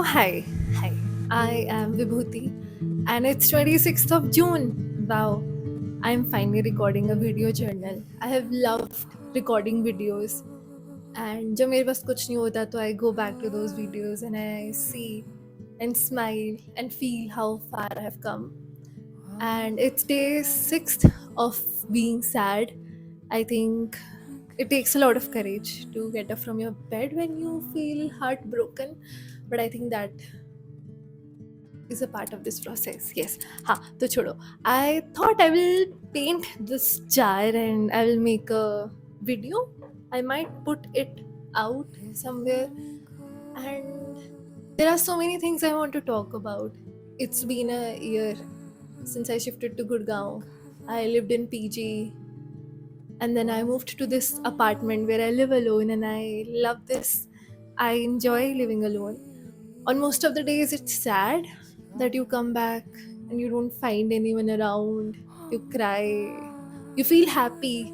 Hi. I am Vibhuti, and it's 26th of June. Wow, I'm finally recording a video journal. I have loved recording videos, and जब मेरे पास कुछ नहीं होता तो I go back to those videos and I see and smile and feel how far I have come. And it's day 6th of being sad. I think it takes a lot of courage to get up from your bed when you feel heartbroken, but I think that is a part of this process. Yes. हाँ तो छोड़ो. I thought I will paint this jar and I will make a video. I might put it out somewhere, and there are so many things I want to talk about. It's been a year since I shifted to Gurgaon. I lived in PG, and then I moved to this apartment where I live alone, and I love this. I enjoy living alone. On most of the days, it's sad that you come back and you don't find anyone around. You cry, you feel happy,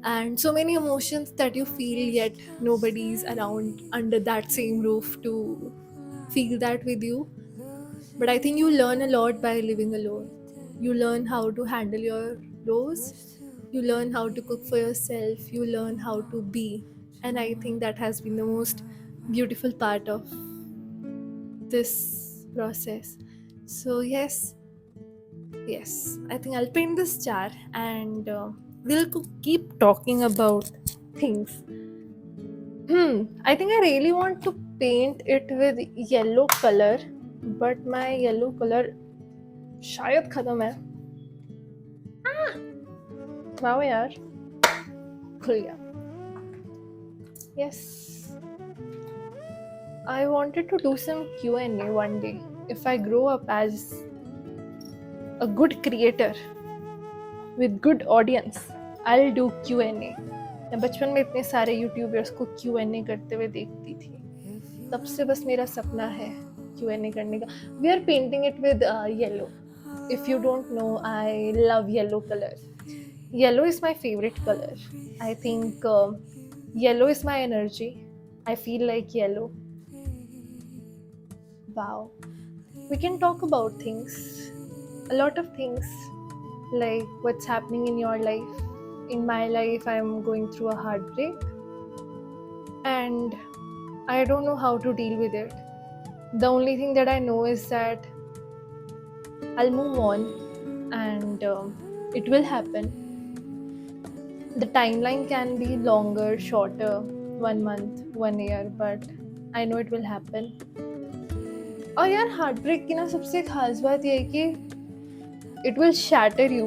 and so many emotions that you feel, yet nobody's around under that same roof to feel that with you. But I think you learn a lot by living alone. You learn how to handle your lows, you learn how to cook for yourself, you learn how to be. And I think that has been the most beautiful part of this process. So, yes, I think I'll paint this jar and we'll keep talking about things. I think I really want to paint it with yellow color, but my yellow color शायद खत्म है. Wow यार, खुल गया. Yes, I wanted to do some Q&A one day. If I grow up as a good creator with good audience, I'll do Q&A. मैं बचपन में इतने सारे यूट्यूबर्स को Q&A करते हुए देखती थी. तब से बस मेरा सपना है Q&A करने का. We are painting it with yellow. If you don't know, I love yellow color. Yellow is my favorite color. I think yellow is my energy. I feel like yellow. Wow. We can talk about things. A lot of things, like what's happening in your life. In my life, I'm going through a heartbreak and I don't know how to deal with it. The only thing that I know is that I'll move on and it will happen. The timeline can be longer, shorter, 1 month, 1 year, but I know it will happen. और यार heartbreak की ना सबसे खास बात ये है कि it will shatter you,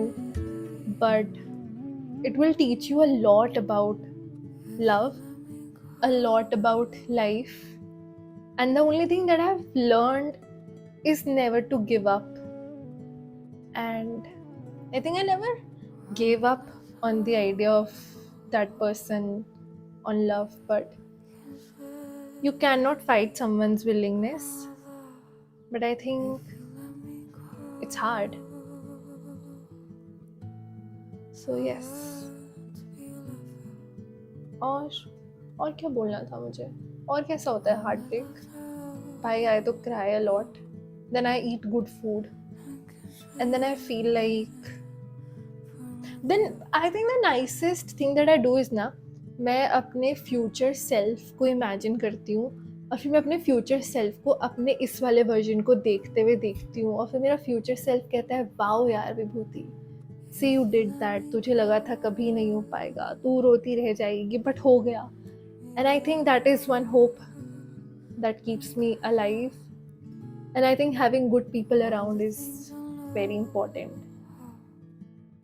but it will teach you a lot about love, a lot about life, and the only thing that I've learned is never to give up. And I think I never gave up on the idea of that person, on love, but you cannot fight someone's willingness. But I think it's hard. So yes. और क्या बोलना था मुझे? और कैसा होता है heartbreak? I तो cry a lot. Then I eat good food. And then I feel like... Then I think the nicest thing that I do is ना, मैं अपने फ्यूचर सेल्फ को इमेजिन करती हूँ और फिर मैं अपने फ्यूचर सेल्फ को अपने इस वाले वर्जन को देखते हुए देखती हूँ और फिर मेरा फ्यूचर सेल्फ कहता है वाओ यार विभूति, सी यू डिड दैट, तुझे लगा था कभी नहीं हो पाएगा, तू रोती रह जाएगी बट हो गया. And I think that is one hope that keeps me alive. And I think having good people around is very important.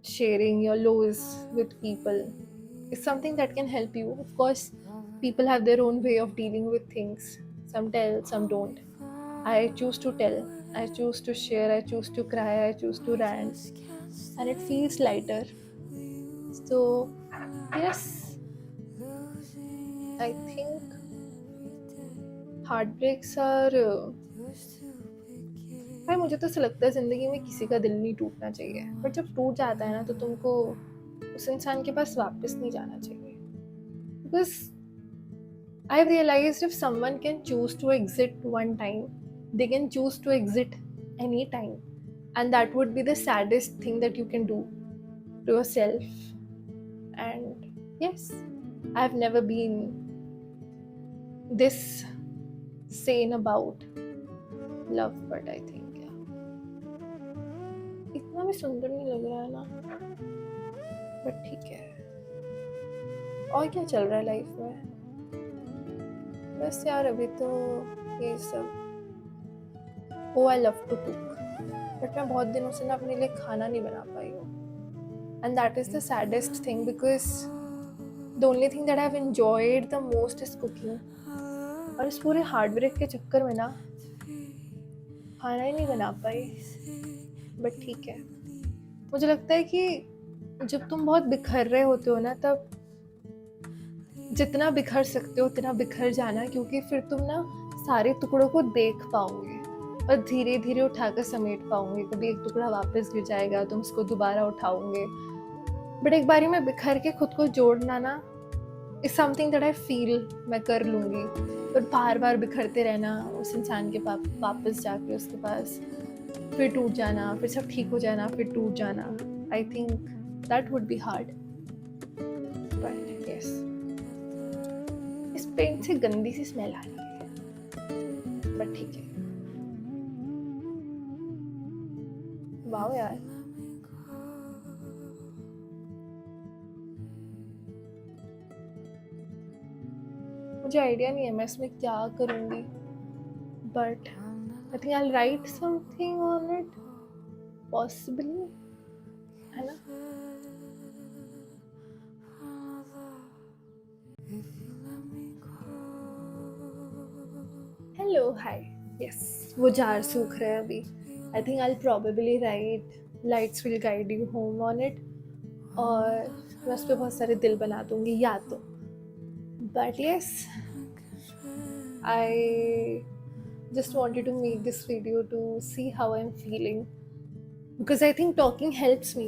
Sharing your lows with people is something that can help you. Of course, people have their own way of dealing with things. Some tell, some don't. I choose to tell, I choose to share, I choose to cry, I choose to rant, and it feels lighter. So yes, I think heartbreaks are भाई मुझे तो ऐसा लगता है ज़िंदगी में किसी का दिल नहीं टूटना चाहिए, बट जब टूट जाता है ना तो तुमको उस इंसान के पास वापस नहीं जाना चाहिए. Because I realised if someone can choose to exit one time, they can choose to exit anytime, and that would be the saddest thing that you can do to yourself. And yes, I've never been this sane about love, but I think इतना भी सुंदर नहीं लग रहा है ना, but ठीक है। और क्या चल रहा है लाइफ में? बस यार अभी तो ये सब। Oh I love to cook, but मैं बहुत दिनों से ना अपने लिए खाना नहीं बना पाई हूँ, and that is the saddest thing, because the only thing that I have enjoyed the most is cooking. और इस पूरे हार्ड ब्रेक के चक्कर में ना खाना ही नहीं बना पाई, बट ठीक है। मुझे लगता है कि जब तुम बहुत बिखर रहे होते हो ना, तब जितना बिखर सकते हो उतना बिखर जाना, क्योंकि फिर तुम ना सारे टुकड़ों को देख पाओगे और धीरे धीरे उठाकर समेट पाओगे। कभी एक टुकड़ा वापस गिर जाएगा, तुम उसको दोबारा उठाओगे, बट एक बारी में बिखर के खुद को जोड़ना ना is something that I feel मैं कर लूँगी। पर बार बार बिखरते रहना उस इंसान के पास, वापस जाके उसके पास, फिर टूट जाना, फिर सब ठीक हो जाना, फिर टूट जाना, I think that would be hard. But yes, इस पेंट से गंदी सी स्मेल आ रही है, बट ठीक है। वाओ यार, मुझे आइडिया नहीं है मैं इसमें क्या करूँगी, but I think I right something on it, possibly, है ना? हेलो, हाय। यस, वो जार सूख रहा है अभी। I think I probably right lights will guide you home on it, और मैं उस पर बहुत सारे दिल बना दूंगी या तो। But yes, I just wanted to make this video to see how I'm feeling, because I think talking helps me,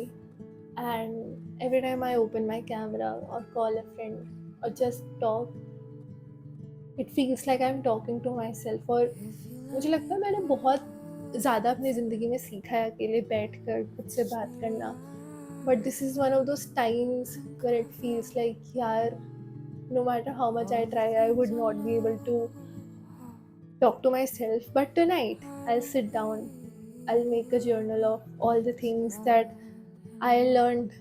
and every time I open my camera or call a friend or just talk, it feels like I'm talking to myself। और मुझे लगता है मैंने बहुत ज़्यादा अपनी ज़िंदगी में सीखा है अकेले बैठ कर खुद से बात करना, but this is one of those times where it feels like यार, no matter how much I try, I would not be able to talk to myself. But tonight I'll sit down, I'll make a journal of all the things that I learned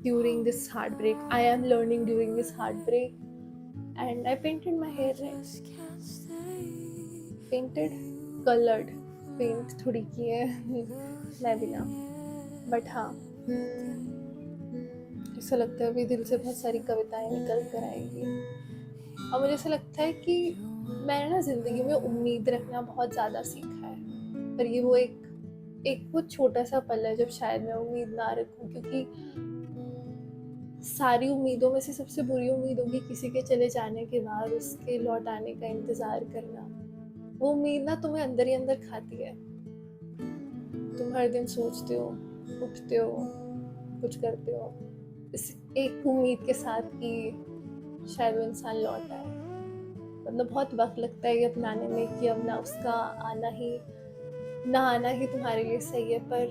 during this heartbreak, I am learning during this heartbreak. And I painted my hair red, painted, colored, paint थोड़ी की है मैं भी ना, but हाँ, ऐसा लगता है अभी दिल से बहुत सारी कविताएं निकल कर आएगी। और मुझे ऐसा लगता है कि मैंने ना ज़िंदगी में उम्मीद रखना बहुत ज़्यादा सीखा है, पर ये वो एक वो छोटा सा पल है जब शायद मैं उम्मीद ना रखूं, क्योंकि सारी उम्मीदों में से सबसे बुरी उम्मीद होगी किसी के चले जाने के बाद उसके लौट आने का इंतज़ार करना। वो उम्मीद ना तुम्हें अंदर ही अंदर खाती है। तुम हर दिन सोचते हो, उठते हो, कुछ करते हो इस एक उम्मीद के साथ कि शायद वो इंसान लौट आए। मतलब बहुत वक्त लगता है ये अपनाने में कि अब ना उसका आना ही तुम्हारे लिए सही है, पर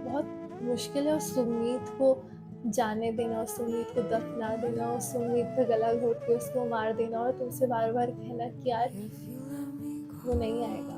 बहुत मुश्किल है उस उम्मीद को जाने देना, उस उम्मीद को दफना देना, उस उम्मीद का गला घोट के उसको मार देना और तुमसे बार बार कहना कि यार वो नहीं आएगा।